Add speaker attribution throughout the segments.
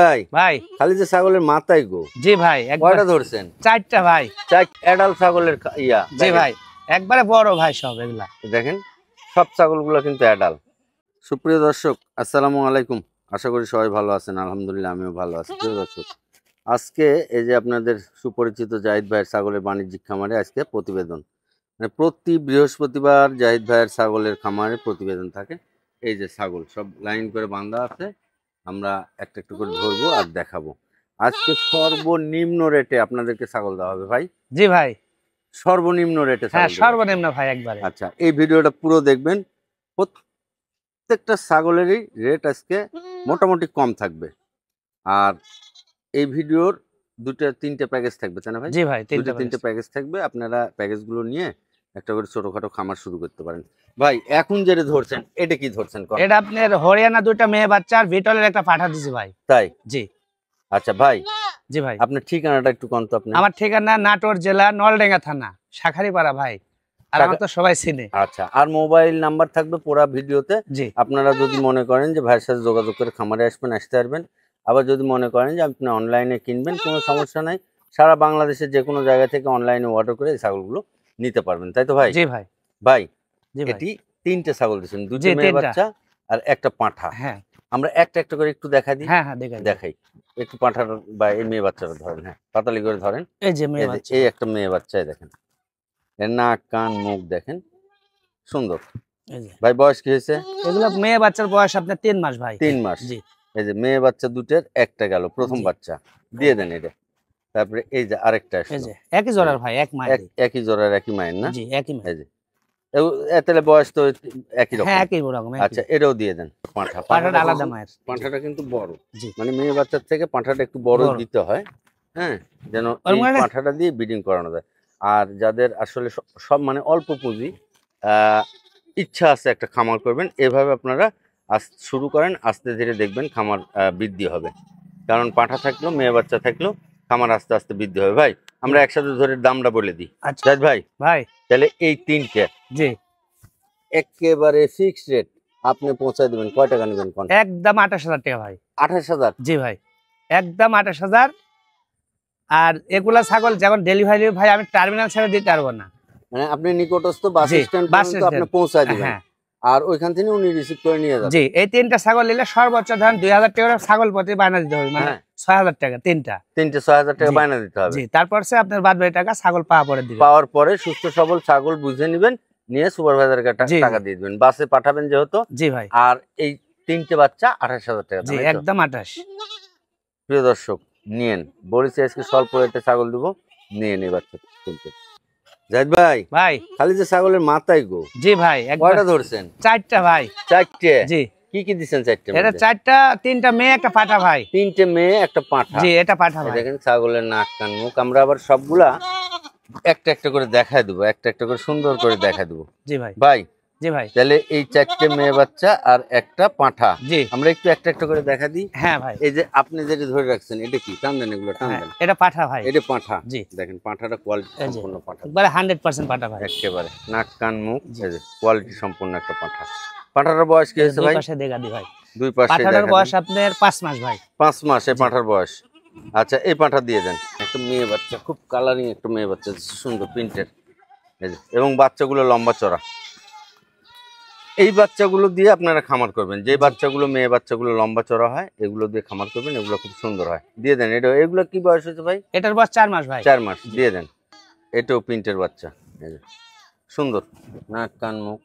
Speaker 1: ভাই
Speaker 2: ভাই
Speaker 1: খালি যে ছাগলের মাথায় গো।
Speaker 2: জি ভাই
Speaker 1: কয়টা ধরছেন?
Speaker 2: 4টা ভাই।
Speaker 1: 4 অ্যাডাল্ট ছাগলের ইয়া।
Speaker 2: জি ভাই একবারে বড় ভাই সব এগুলা।
Speaker 1: দেখেন সব ছাগলগুলো কিন্তু অ্যাডাল্ট। সুপ্রিয় দর্শক আসসালামু আলাইকুম, আশা করি সবাই ভালো আছেন। আলহামদুলিল্লাহ আমিও ভালো আছি। প্রিয় দর্শক আজকে এই যে আপনাদের সুপরিচিত জাহিদ ভাইয়ের ছাগলের বাণিজ্যিক খামারে আজকে প্রতিবেদন, মানে প্রতি বৃহস্পতিবার জাহিদ ভাইয়ের ছাগলের খামারে প্রতিবেদন থাকে। এই যে ছাগল সব লাইন করে বাঁধা আছে, আমরা একটা একটু করে ধরবো আর দেখাবো। আজকে সর্বনিম্ন রেটে আপনাদেরকে ছাগল দেওয়া হবে ভাই।
Speaker 2: জি ভাই
Speaker 1: সর্বনিম্ন রেটে
Speaker 2: হ্যাঁ
Speaker 1: ছাগল।
Speaker 2: সর্বনিম্ন ভাই একবারে।
Speaker 1: আচ্ছা এই ভিডিওটা পুরো দেখবেন। প্রত্যেকটা ছাগলেরই রেট আজকে মোটামুটি কম থাকবে। আর এই ভিডিওর দুটো তিনটে প্যাকেজ থাকবে, তাই না ভাই?
Speaker 2: জি ভাই
Speaker 1: তিনটে প্যাকেজ থাকবে। আপনারা প্যাকেজগুলো নিয়ে একটা করে ছোটখাটো খামার শুরু করতে পারেন। ভাই এখন যেটা ধরছেন এটা কি ধরছেন?
Speaker 2: এটা আপনার হরিয়ানা দুটো মেয়ে বাচ্চা আর বিটলের একটা পাঠা দিছি ভাই।
Speaker 1: তাই?
Speaker 2: জি।
Speaker 1: আচ্ছা ভাই
Speaker 2: জি ভাই
Speaker 1: আপনার ঠিকানাটা একটু কোন তো? আপনি?
Speaker 2: আমার ঠিকানা নাটোর জেলা নলডাঙ্গা থানা শাখারিপাড়া ভাই। আর আমার তো সবাই চিনে।
Speaker 1: আচ্ছা আর মোবাইল নাম্বার থাকবে পুরো ভিডিওতে।
Speaker 2: জি।
Speaker 1: আপনারা যদি মনে করেন যে ভাইয়ের সাথে যোগাযোগ করে খামারে আসতে পারবেন। আবার যদি মনে করেন যে আপনি অনলাইনে কিনবেন, কোনো সমস্যা নাই। সারা বাংলাদেশের যে কোনো জায়গা থেকে অনলাইনে অর্ডার করে এই ছাগলগুলো নিতে পারবেন, তাই তো ভাই?
Speaker 2: জি ভাই।
Speaker 1: ভাই
Speaker 2: জি ভাই
Speaker 1: এটি তিনটে ছাগল দিয়েছেন, দুটো মেয়ে বাচ্চা আর একটা পাঁঠা।
Speaker 2: হ্যাঁ
Speaker 1: আমরা একটা একটা করে একটু দেখা দিই।
Speaker 2: হ্যাঁ
Speaker 1: দেখাই একটু পাঁঠার বা এই মেয়ে বাচ্চাটা ধরেন। হ্যাঁ পাতালি করে ধরেন।
Speaker 2: এই যে মেয়ে বাচ্চা,
Speaker 1: এই একটা মেয়ে বাচ্চাই দেখেন, এর নাক কান মুখ দেখেন সুন্দর। ভাই বয়স কি হয়েছে?
Speaker 2: এগুলো মেয়ে বাচ্চার বয়স আপনার 3 মাস ভাই।
Speaker 1: 3 মাস।
Speaker 2: জি।
Speaker 1: এই যে মেয়ে বাচ্চা দুটের একটা গেল, প্রথম বাচ্চা দিয়ে দেন এটা। তারপরে এই যে আরেকটা আসলো,
Speaker 2: এই যে একই জোড়ার ভাই, এক মায়ের।
Speaker 1: একই জোড়ার একই মায়ের না?
Speaker 2: জি একই মায়ের।
Speaker 1: এই যে তাহলে বয়স তো একই রকম।
Speaker 2: হ্যাঁ একই রকম।
Speaker 1: আচ্ছা এটাও দিয়ে দেন।
Speaker 2: পাঁঠাটা আলাদা মায়ের।
Speaker 1: পাঁঠাটা কিন্তু বড়।
Speaker 2: জি।
Speaker 1: মানে মেয়ে বাচ্চার থেকে পাঁঠাটা একটু বড় দিতে হয়, হ্যাঁ, যেন এই পাঁঠাটা দিয়ে ব্রিডিং করানো যায়। আর যাদের আসলে সব মানে অল্প পুঁজি, ইচ্ছা আছে একটা খামার করবেন, এভাবে আপনারা শুরু করেন, আস্তে ধীরে দেখবেন খামার বৃদ্ধি হবে। কারণ পাঁঠা থাকলেও মেয়ে বাচ্চা থাকলেও খামার আস্তে আস্তে বৃদ্ধি হবে। ভাই আমরা একসাথে ধরে দামটা বলে দিই।
Speaker 2: আচ্ছা
Speaker 1: ভাই
Speaker 2: ভাই
Speaker 1: তাহলে এই তিনটে
Speaker 2: জি
Speaker 1: একেবারে ফিক্সড রেট আপনি পৌঁছায় দিবেন। কয় টাকা নেবেন?
Speaker 2: একদম 28,000 টাকা ভাই।
Speaker 1: 28,000?
Speaker 2: জি ভাই একদম 28,000। আর এগুলা ছাগল যখন ডেলিভারি ভাই আমি টার্মিনাল ছেড়ে দিতে পারবো না,
Speaker 1: মানে আপনি নিকটস্থ বাস স্ট্যান্ড পর্যন্ত আপনি পৌঁছায় দিবেন।
Speaker 2: হ্যাঁ
Speaker 1: আর ওইখান থেকে উনি রিসিভ করে নিয়ে যাবেন।
Speaker 2: জি। এই তিনটা ছাগল নিলে সর্বোচ্চ ধরেন 2,000 টাকা ছাগল প্রতি বায়না দিতে হবে, মানে 6,000 টাকা তিনটে 6,000
Speaker 1: টাকা বায়না দিতে হবে।
Speaker 2: জি। তারপর সে আপনার বাদ বাকি টাকা ছাগল পাওয়া পরে দিবেন।
Speaker 1: পাওয়ার পরে সুস্থ সবল ছাগল বুঝে নেবেন, নিয়ে সুপারভাইজারকে টাকা দিয়ে দিবেন। বাসে পাঠাবেন যেহেতু।
Speaker 2: জি ভাই।
Speaker 1: আর এই তিনটে বাচ্চা 28,000 টাকা।
Speaker 2: জি একদম 28।
Speaker 1: প্রিয় দর্শক নিয়েন, বলেছি আজকে স্বল্প রেটে ছাগল দিব, নিয়ে নিয়ে বাচ্চা কিনতে। জাহিদ ভাই
Speaker 2: ভাই
Speaker 1: খালি যে ছাগলের মাথায় গো।
Speaker 2: জি ভাই
Speaker 1: কয়টা ধরছেন?
Speaker 2: 4টা ভাই।
Speaker 1: 4টে?
Speaker 2: জি।
Speaker 1: কি কি দিবেন 4টে?
Speaker 2: এটা 4টা, 3টা মেয়ে একটা পাঠা ভাই।
Speaker 1: 3টে মেয়ে একটা পাঠা।
Speaker 2: জি এটা পাঠা ভাই।
Speaker 1: দেখেন ছাগলের নাক কান মুখ আমরা আবার সবগুলা একটা একটা করে দেখায় দেবো, একটা একটা করে সুন্দর করে দেখায় দেবো।
Speaker 2: জি ভাই।
Speaker 1: ভাই
Speaker 2: জি ভাই
Speaker 1: তাহলে এই 4টে মেয়ে বাচ্চা আর একটা পাঠা
Speaker 2: জি
Speaker 1: আমরা একটু একটা একটা করে দেখা দিই।
Speaker 2: হ্যাঁ ভাই।
Speaker 1: এই যে আপনি যেটা ধরে রাখছেন এটা কি? টান দেন এগুলো, টান দেন।
Speaker 2: এটা পাঠা ভাই।
Speaker 1: এটা পাঠা।
Speaker 2: জি
Speaker 1: দেখেন পাঠাটা কোয়ালিটি সম্পূর্ণ পাঠা,
Speaker 2: একবারে 100% পাঠা ভাই।
Speaker 1: একেবারে নাক কান মুখ কোয়ালিটি সম্পূর্ণ একটা পাঠা। পাঠাটার বয়স কি হয়েছে ভাই?
Speaker 2: দুই পাশে দেখা দি ভাই।
Speaker 1: দুই পাশে
Speaker 2: পাঠাটার বয়স আপনার 5 মাস ভাই।
Speaker 1: 5 মাস এই পাঠার বয়স। আচ্ছা এই পাঠা দিয়ে দেন। একটা মেয়ে বাচ্চা, খুব কালারিং একটা মেয়ে বাচ্চা, সুন্দর প্রিন্টের, এবং বাচ্চাগুলো লম্বা চড়া। এই বাচ্চাগুলো দিয়ে আপনারা খামার করবেন। যে বাচ্চাগুলো মেয়ে বাচ্চাগুলো লম্বা চড়া হয় এগুলো দিয়ে খামার করবেন, এগুলো খুব সুন্দর হয়। দিয়ে দেন। এগুলো কি বয়স হয়েছে ভাই?
Speaker 2: এটার বয়স 4 মাস ভাই।
Speaker 1: 4 মাস দিয়ে দেন। এটাও প্রিন্টের বাচ্চা, সুন্দর নাক কান মুখ।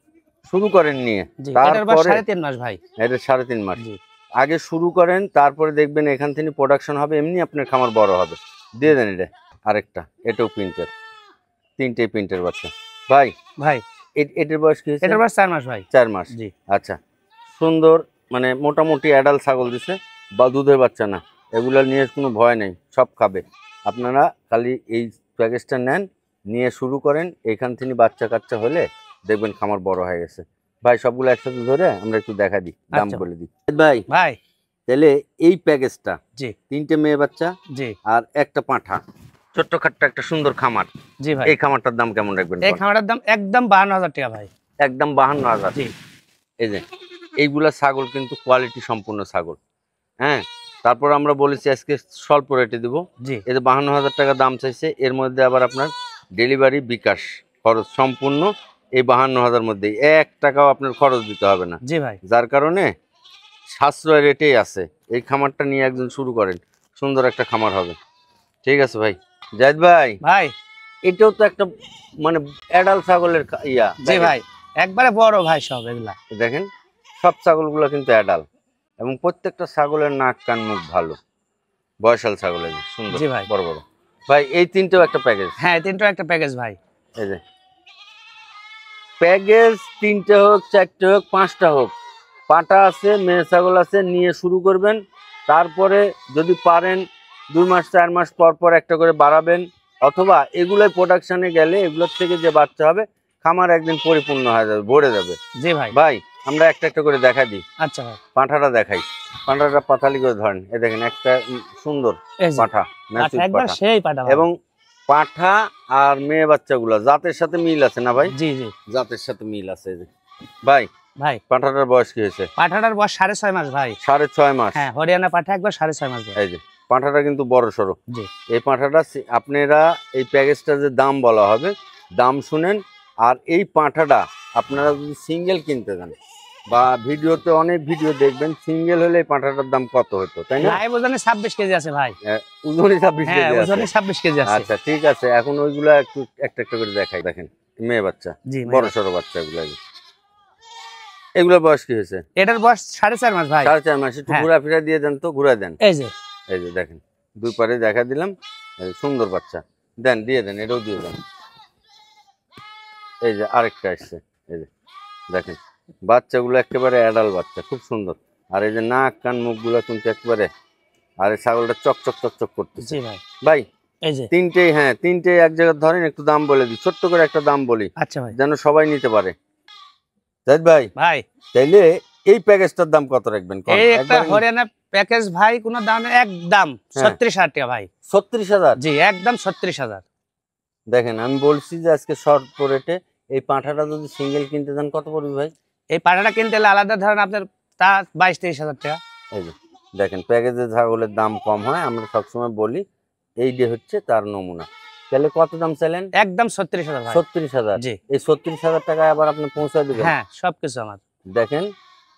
Speaker 1: শুরু করেন নিয়ে,
Speaker 2: তারপরে 3.5 মাস ভাই।
Speaker 1: এটা 3.5 মাস। আগে শুরু করেন, তারপরে দেখবেন এখান থেকে প্রোডাকশন হবে, এমনি আপনার খামার বড় হবে। দিয়ে দেন এটা আরেকটা, এটাও প্রিন্টের, 3টে প্রিন্টের বাচ্চা। ভাই
Speaker 2: ভাই
Speaker 1: এটার বয়স কি?
Speaker 2: এটার বয়স 4 মাস ভাই।
Speaker 1: 4 মাস। জি। আচ্ছা সুন্দর, মানে মোটামুটি অ্যাডাল্ট ছাগল দিছে, বা দুধের বাচ্চা না, এগুলো নিয়ে কোনো ভয় নেই, সব খাবে। আপনারা খালি এই প্যাকেজটা নেন, নিয়ে শুরু করেন। এখান থেকে বাচ্চা কাচ্চা হলে দেখবেন খামার বড় হয়ে গেছে। ভাই সবগুলো একসাথে ধরে আমরা একটু দেখা দিই, দাম বলে দিই। ভাই
Speaker 2: ভাই
Speaker 1: তাহলে এই প্যাকেজটা
Speaker 2: জি
Speaker 1: 3টে মেয়ে বাচ্চা
Speaker 2: জি
Speaker 1: আর একটা পাঁঠা, ছোট্টখাট্ট একটা সুন্দর খামার।
Speaker 2: জি ভাই।
Speaker 1: এই খামারটার দাম কেমন রাখবেন?
Speaker 2: এই খামারটার দাম একদম 52,000 টাকা ভাই।
Speaker 1: একদম 52,000।
Speaker 2: জি।
Speaker 1: এই যে এইগুলা ছাগল কিন্তু কোয়ালিটি সম্পূর্ণ ছাগল, হ্যাঁ, তারপর আমরা বলেছি আজকে স্বল্প রেটে দিব।
Speaker 2: জি
Speaker 1: এই যে 52,000 টাকা দাম চাইছে, এর মধ্যে আবার আপনার ডেলিভারি বিকাশ খরচ সম্পূর্ণ এই 52,000 মধ্যেই, 1 টাকাও আপনার খরচ দিতে হবে না।
Speaker 2: জি ভাই,
Speaker 1: যার কারণে সাশ্রয় রেটেই আছে। এই খামারটা নিয়ে একজন শুরু করেন, সুন্দর একটা খামার হবে। ঠিক আছে ভাই। জাহিদ ভাই,
Speaker 2: ভাই
Speaker 1: এটাও তো একটা মানে অ্যাডাল্ট ছাগলের
Speaker 2: জি ভাই, একবারে বড় ভাই সব এগুলা।
Speaker 1: দেখেন সব ছাগলগুলো কিন্তু অ্যাডাল্ট, এবং প্রত্যেকটা ছাগলের নাক কান মুখ ভালো, বয়সাল ছাগলের সুন্দর
Speaker 2: জি ভাই,
Speaker 1: বড় বড়। ভাই এই তিনটেও একটা প্যাকেজ।
Speaker 2: হ্যাঁ তিনটা একটা প্যাকেজ ভাই।
Speaker 1: এই যে প্যাকেজ, তিনটে হোক, চারটে হোক, পাঁচটা হোক, পাটা আছে, মেয়ে ছাগল আছে, নিয়ে শুরু করবেন। তারপরে যদি পারেন 2 মাস 4 মাস পর পর একটা করে বাড়াবেন, অথবা এগুলোই প্রোডাকশনে গেলে এগুলোর থেকে যে বাচ্চা হবে খামার একদিন পরিপূর্ণ হয়ে যাবে, ভরে যাবে।
Speaker 2: জি ভাই,
Speaker 1: ভাই আমরা একটা একটা করে দেখা দিই।
Speaker 2: আচ্ছা ভাই,
Speaker 1: পাঁঠাটা দেখাই। পাঁঠাটা পাতালি করে ধরেন, এ দেখেন একটা সুন্দর
Speaker 2: এই যে
Speaker 1: পাঁঠা, ম্যাচিভ
Speaker 2: একবার
Speaker 1: পাঁঠা।
Speaker 2: সেই পাটা ভাই।
Speaker 1: এবং পাঁঠা আর মেয়ে বাচ্চাগুলো জাতের সাথে মিল আছে না ভাই?
Speaker 2: জি জি
Speaker 1: জাতের সাথে মিল আছে। এই যে ভাই
Speaker 2: ভাই,
Speaker 1: পাঁঠাটার বয়স কি হয়েছে?
Speaker 2: পাঠাটার বয়স 6.5 মাস ভাই।
Speaker 1: 6.5 মাস।
Speaker 2: হ্যাঁ, হরিয়ানা পাঠা একবার 6.5 মাস ভাই।
Speaker 1: এই যে পাঁঠাটা কিন্তু বড় সড়ো।
Speaker 2: জি
Speaker 1: এই পাঁঠাটা আপনারা এই প্যাকেজটা যে দাম বলা হবে, দাম শুনেন। আর এই পাঁঠাটা আপনারা যদি সিঙ্গেল কিনতে যান, বা ভিডিওতে অনেক ভিডিও দেখবেন, সিঙ্গেল হলে এই পাঁঠাটার দাম কত হতো, তাই না?
Speaker 2: লাইভ ওজনে 26 কেজি আছে ভাই।
Speaker 1: ওজনে 26
Speaker 2: হ্যাঁ,
Speaker 1: কেজি
Speaker 2: ওজনে
Speaker 1: আছে।
Speaker 2: 26 কেজি আছে।
Speaker 1: আচ্ছা ঠিক আছে, এখন ওইগুলা একটু একটা একটা করে দেখাই। দেখেন মেয়ে বাচ্চা,
Speaker 2: জি
Speaker 1: বড় সড়ো বাচ্চা এগুলা। এগুলোর বয়স কি হয়েছে?
Speaker 2: এটার বয়স 4.5 মাস ভাই।
Speaker 1: 4.5 মাস। একটু
Speaker 2: হ্যাঁ।
Speaker 1: ঘুরা ফিরা দিয়ে দেন তো, ঘুরা দেন।
Speaker 2: এই যে
Speaker 1: এই যে দেখেন দুই পারে দেখা দিলাম, এই সুন্দর বাচ্চা। দেন, দিয়ে দেন, এটাও দিয়ে দেন। এই যে আরেকটা আসছে, এই যে দেখেন বাচ্চাগুলো একেবারে অ্যাডাল্ট বাচ্চা, খুব সুন্দর। আর এই যে নাক কান মুখগুলো কিন্তু একেবারে, আর এই ছাগলটা চকচক চকচক করতেছে।
Speaker 2: জি ভাই,
Speaker 1: ভাই
Speaker 2: এই যে
Speaker 1: তিনটেই, হ্যাঁ তিনটেই এক জায়গায় ধরেন, একটু দাম বলে দিই, ছোট্ট করে একটা দাম বলি
Speaker 2: আচ্ছা ভাই।
Speaker 1: যেন সবাই নিতে পারে। জাহিদ ভাই
Speaker 2: ভাই
Speaker 1: তাইলে এই প্যাকেজটার দাম কত রাখবেন?
Speaker 2: এই একটা হরিয়ানা প্যাকেজ ভাই, কোন দাম নেই, একদম 36,000 টাকা ভাই।
Speaker 1: 36,000?
Speaker 2: জি একদম 36,000।
Speaker 1: দেখেন আমি বলছি যে আজকে শর্ট রেটে এই পাঁঠাটা যদি সিঙ্গেল কিনতে যান কত পড়বে ভাই?
Speaker 2: এই পাঠাটা কিনতে হলে আলাদা ধরেন আপনার তা 22-23,000 টাকা।
Speaker 1: এই যে দেখেন প্যাকেজে ছাগলের দাম কম হয়, আমরা সবসময় বলি, এই যে হচ্ছে তার নমুনা। তাহলে কত দাম চাইলেন?
Speaker 2: একদম 36,000 ভাই।
Speaker 1: 36,000।
Speaker 2: জি
Speaker 1: এই 36,000 টাকায় আবার আপনি পৌঁছে দিবেন?
Speaker 2: হ্যাঁ, সবকিছু আমার।
Speaker 1: দেখেন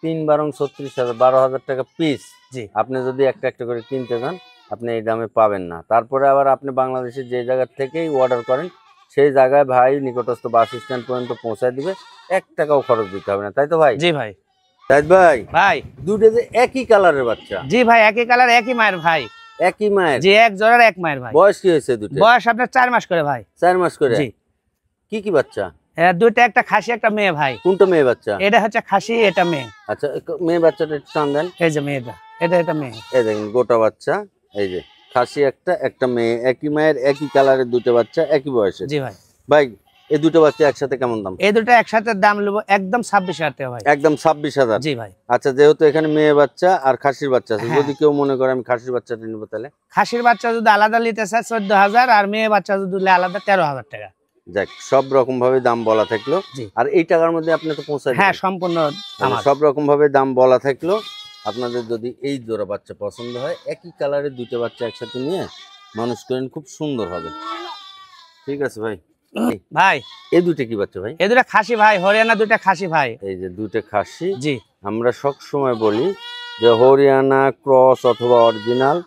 Speaker 1: 3 বারং 36,000, 12,000 টাকা পিস।
Speaker 2: জি
Speaker 1: আপনি যদি একটা একটা করে কিনতে যান আপনি এই দামে পাবেন না। তারপরে আবার আপনি বাংলাদেশের যে জায়গা থেকেই অর্ডার করেন সেই জায়গায় ভাই নিকটস্থ বাস স্ট্যান্ড পর্যন্ত পৌঁছায় দিবে, 1 টাকাও খরচ দিতে হবে না, তাই তো ভাই?
Speaker 2: জি ভাই।
Speaker 1: তাই ভাই
Speaker 2: ভাই
Speaker 1: দুটো যে একই কালারের বাচ্চা,
Speaker 2: জি ভাই, একই কালার একই মায়ের ভাই।
Speaker 1: একই মায়ের?
Speaker 2: জি, এক জোড়ার এক মায়ের ভাই।
Speaker 1: বয়স কি হয়েছে দুটো?
Speaker 2: বয়স আপনার 4 মাস করে ভাই।
Speaker 1: 4 মাস করে?
Speaker 2: জি।
Speaker 1: কি কি বাচ্চা?
Speaker 2: দুইটা, একটা খাসি একটা মেয়ে ভাই।
Speaker 1: কোনটা মেয়ে বাচ্চা?
Speaker 2: এটা হচ্ছে খাসি, এটা মেয়ে।
Speaker 1: আচ্ছা মেয়ে বাচ্চাটা একটু টান দেন।
Speaker 2: এই যে মেয়েটা, এটা মেয়ে।
Speaker 1: এই দেখেন গোটা বাচ্চা, এই যে খাসি একটা, একটা মেয়ে, একই মায়ের একই কালারের দুটো বাচ্চা, একই বয়সে।
Speaker 2: জি ভাই।
Speaker 1: ভাই এই দুটো বাচ্চা একসাথে কেমন দাম?
Speaker 2: এই দুটো একসাথে দাম নেবো একদম 26,000 টাকা ভাই।
Speaker 1: একদম 26,000?
Speaker 2: জি ভাই।
Speaker 1: আচ্ছা যেহেতু এখানে মেয়ে বাচ্চা আর খাসির বাচ্চা আছে,
Speaker 2: হ্যাঁ।
Speaker 1: যদি কেউ মনে করে আমি খাসির বাচ্চাটা নিবো তাহলে?
Speaker 2: খাসির বাচ্চা যদি আলাদা নিতে চায় 14,000, আর মেয়ে বাচ্চা যদি নিলে আলাদা 13,000 টাকা।
Speaker 1: যাক সব রকম ভাবে দাম বলা থাকলো।
Speaker 2: জি।
Speaker 1: আর এই টাকার মধ্যে আপনি তো পৌঁছায়
Speaker 2: হ্যাঁ,
Speaker 1: দিবেন।
Speaker 2: সম্পূর্ণ আমার।
Speaker 1: সব রকম ভাবে দাম বলা থাকলো। আপনাদের যদি এই জোড়া বাচ্চা পছন্দ হয়, একই কালারের দুটো বাচ্চা একসাথে নিয়ে মানুষ করেন, খুব সুন্দর হবে। ঠিক আছে ভাই।
Speaker 2: ভাই
Speaker 1: এই দুটো কি বাচ্চা ভাই?
Speaker 2: এই দুটো খাসি ভাই, হরিয়ানা দুটো খাসি ভাই।
Speaker 1: এই যে দুটো খাসি।
Speaker 2: জি
Speaker 1: আমরা সব সময় বলি যে হরিয়ানা ক্রস অথবা অরিজিনাল,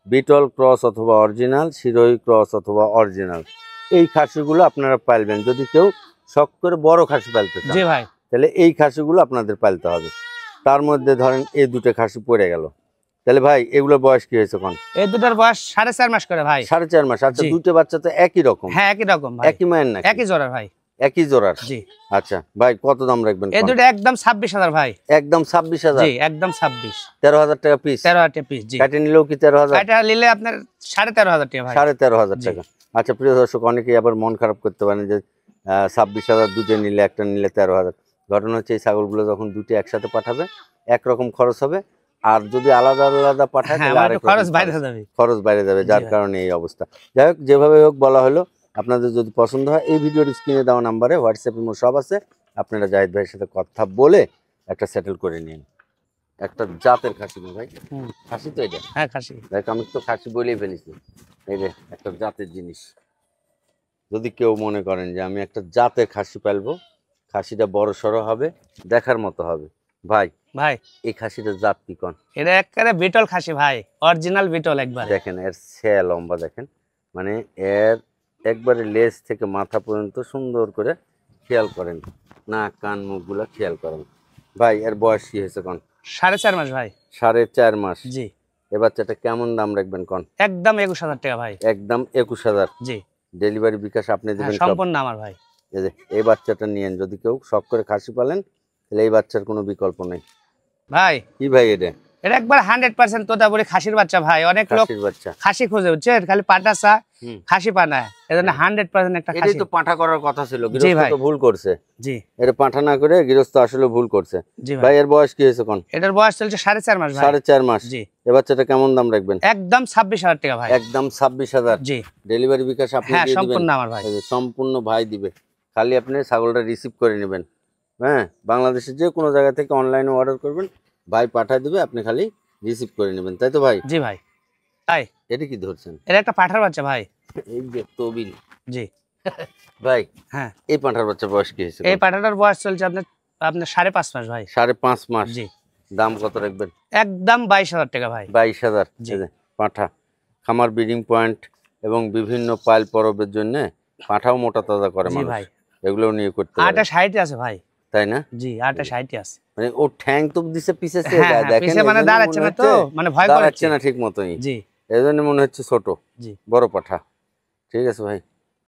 Speaker 1: বিটল ক্রস অথবা অরিজিনাল, সিরোহী ক্রস অথবা অরিজিনাল, এই খাসিগুলো আপনারা পালবেন। যদি কেউ শখ করে বড় খাসি পালতে চান
Speaker 2: জি ভাই।
Speaker 1: তাহলে এই খাসিগুলো আপনাদের পালতে হবে। তার মধ্যে ধরেন এই দুটো খাসি পড়ে গেল, তাহলে ভাই এগুলোর বয়স কি হয়েছে কোন?
Speaker 2: এই দুটোর বয়স 4.5 মাস করে ভাই।
Speaker 1: 4.5 মাস। আচ্ছা
Speaker 2: জি।
Speaker 1: দুটো বাচ্চা তো একই রকম?
Speaker 2: হ্যাঁ, একই রকম ভাই,
Speaker 1: একই মায়ের নাকি?
Speaker 2: একই জোড়ার ভাই।
Speaker 1: একই জোড়ার?
Speaker 2: জি।
Speaker 1: আচ্ছা ভাই কত দাম রাখবেন?
Speaker 2: এই দুটো একদম 26,000 ভাই।
Speaker 1: একদম 26,000?
Speaker 2: জি একদম 26।
Speaker 1: 13,000 টাকা পিস?
Speaker 2: 13,000 টাকা পিস। জি।
Speaker 1: কাটে নিলেও কি 13,000?
Speaker 2: এটা নিলে আপনার 13,500 টাকা ভাই।
Speaker 1: 13,500
Speaker 2: জি।
Speaker 1: টাকা। আচ্ছা প্রিয় দর্শক, অনেকেই আবার মন খারাপ করতে পারেন যে 26,000 দুটো নিলে, একটা নিলে 13,000। ঘটনা হচ্ছে এই ছাগলগুলো যখন দুটো একসাথে পাঠাবে একরকম খরচ হবে, আর যদি আলাদা আলাদা পাঠায়
Speaker 2: হ্যাঁ,
Speaker 1: তাহলে
Speaker 2: আমার
Speaker 1: আরেক
Speaker 2: একটু
Speaker 1: রকম
Speaker 2: খরচ বাইরে যাবে।
Speaker 1: খরচ বাইরে যাবে, যার
Speaker 2: জি ভাই।
Speaker 1: কারণে এই অবস্থা। যাই হোক, যেভাবে হোক বলা হলো, আপনাদের যদি পছন্দ হয় এই ভিডিওর স্ক্রিনে দেওয়া নাম্বারে হোয়াটসঅ্যাপ ইমো সব আছে, আপনারা জাহিদ ভাইয়ের সাথে কথা বলে একটা সেটেল করে নিন। একটা জাতের খাসি না ভাই?
Speaker 2: হুম।
Speaker 1: খাসি তো এটা?
Speaker 2: হ্যাঁ খাসি।
Speaker 1: দেখ আমি তো খাসি বলেই ফেলেছি। এই যে একটা জাতের জিনিস। যদি কেউ মনে করেন যে আমি একটা জাতের খাসি পালবো, খাসিটা বড় সড়ো হবে, দেখার মতো হবে, ভাই
Speaker 2: ভাই
Speaker 1: এই খাসিটার জাত কি কোন?
Speaker 2: এটা একবারে বিটল খাসি ভাই, অরিজিনাল বিটল একবারে।
Speaker 1: দেখেন এর ছেয়া লম্বা, দেখেন মানে এর একবারে লেজ থেকে মাথা পর্যন্ত সুন্দর করে খেয়াল করেন, নাক কান মুখগুলা খেয়াল করেন। ভাই এর বয়স কি হয়েছে কোন?
Speaker 2: 4.5 মাস ভাই।
Speaker 1: 4.5 মাস।
Speaker 2: জি।
Speaker 1: এ বাচ্চাটা কেমন দাম রাখবেন কোন?
Speaker 2: একদম 21,000 টাকা ভাই।
Speaker 1: একদম 21,000।
Speaker 2: জি।
Speaker 1: ডেলিভারি বিকাশ আপনি
Speaker 2: হ্যাঁ
Speaker 1: দিবেন সব?
Speaker 2: সম্পূর্ণ আমার ভাই।
Speaker 1: এই যে এই বাচ্চাটা নিয়েন, যদি কেউ শখ করে খাসি পালেন তাহলে এই বাচ্চার কোনো বিকল্প নেই।
Speaker 2: ভাই
Speaker 1: কি ভাই এটা?
Speaker 2: এটা একবার 100% তোতাপুরি খাসির বাচ্চা ভাই। অনেক লোক
Speaker 1: খাসির বাচ্চা।
Speaker 2: খাসি খুঁজে, বুঝছেন, খালি পাটা চা,
Speaker 1: হুম।
Speaker 2: খাসি পানা, এজন্য 100% একটা
Speaker 1: এটাই
Speaker 2: খাসি।
Speaker 1: তো পাঁঠা করার কথা ছিল,
Speaker 2: জি
Speaker 1: গৃহস্থ
Speaker 2: ভাই।
Speaker 1: তো ভুল করছে।
Speaker 2: জি
Speaker 1: এটা পাঁঠা না করে গৃহস্থ আসলে ভুল করছে।
Speaker 2: জি
Speaker 1: ভাই
Speaker 2: ভাই।
Speaker 1: এর বয়স কি হয়েছে কোন?
Speaker 2: এটার বয়স চলছে 4.5 মাস ভাই।
Speaker 1: 4.5 মাস।
Speaker 2: জি।
Speaker 1: এ বাচ্চাটা কেমন দাম রাখবেন?
Speaker 2: একদম 26,000 টাকা ভাই।
Speaker 1: একদম 26,000।
Speaker 2: জি।
Speaker 1: ডেলিভারি বিকাশ আপনি
Speaker 2: হ্যাঁ
Speaker 1: দিয়ে দিবেন?
Speaker 2: সম্পূর্ণ আমার ভাই।
Speaker 1: এই যে সম্পূর্ণ ভাই দিবে, খালি আপনি ছাগলটা রিসিভ করে নেবেন। হ্যাঁ, বাংলাদেশের যে কোনো জায়গা থেকে অনলাইনে অর্ডার করবেন, ভাই পাঠিয়ে দিবে, আপনি খালি রিসিভ করে নেবেন, তাই তো ভাই?
Speaker 2: জি ভাই। ভাই
Speaker 1: এটা কি ধরছেন?
Speaker 2: এটা একটা পাঠার বাচ্চা ভাই।
Speaker 1: এই যে তবিল।
Speaker 2: জি।
Speaker 1: ভাই
Speaker 2: হ্যাঁ
Speaker 1: এই পাঁঠার বাচ্চা বয়স কি হয়েছে?
Speaker 2: এই পাঠাটার বয়স চলছে আপনার আপনার 5.5 মাস ভাই।
Speaker 1: 5.5 মাস।
Speaker 2: জি।
Speaker 1: দাম কত রাখবেন?
Speaker 2: একদম 22,000 টাকা ভাই।
Speaker 1: 22,000।
Speaker 2: জি।
Speaker 1: এই যে পাঁঠা, খামার ব্রিডিং পয়েন্ট এবং বিভিন্ন পাইল পরবের জন্য পাঁঠাও মোটা তাজা করে
Speaker 2: জি
Speaker 1: মানুষ,
Speaker 2: ভাই।
Speaker 1: এগুলোও নিয়ে করতে পারে,
Speaker 2: 28 আছে ভাই।
Speaker 1: তাই না?
Speaker 2: জি 28 আছে।
Speaker 1: মানে ও ঠ্যাং তো দিছে পিছে
Speaker 2: হ্যাঁ হ্যাঁ,
Speaker 1: দেখেন,
Speaker 2: পিছে মানে
Speaker 1: এজন্য
Speaker 2: দাঁড়াচ্ছে
Speaker 1: মনে
Speaker 2: না তো,
Speaker 1: হচ্ছে
Speaker 2: মানে ভয়
Speaker 1: দাঁড়াচ্ছে
Speaker 2: করছে
Speaker 1: না ঠিক মতোই,
Speaker 2: জি।
Speaker 1: এজন্য মনে হচ্ছে ছোট।
Speaker 2: জি।
Speaker 1: বড় পাঠা। ঠিক আছে ভাই।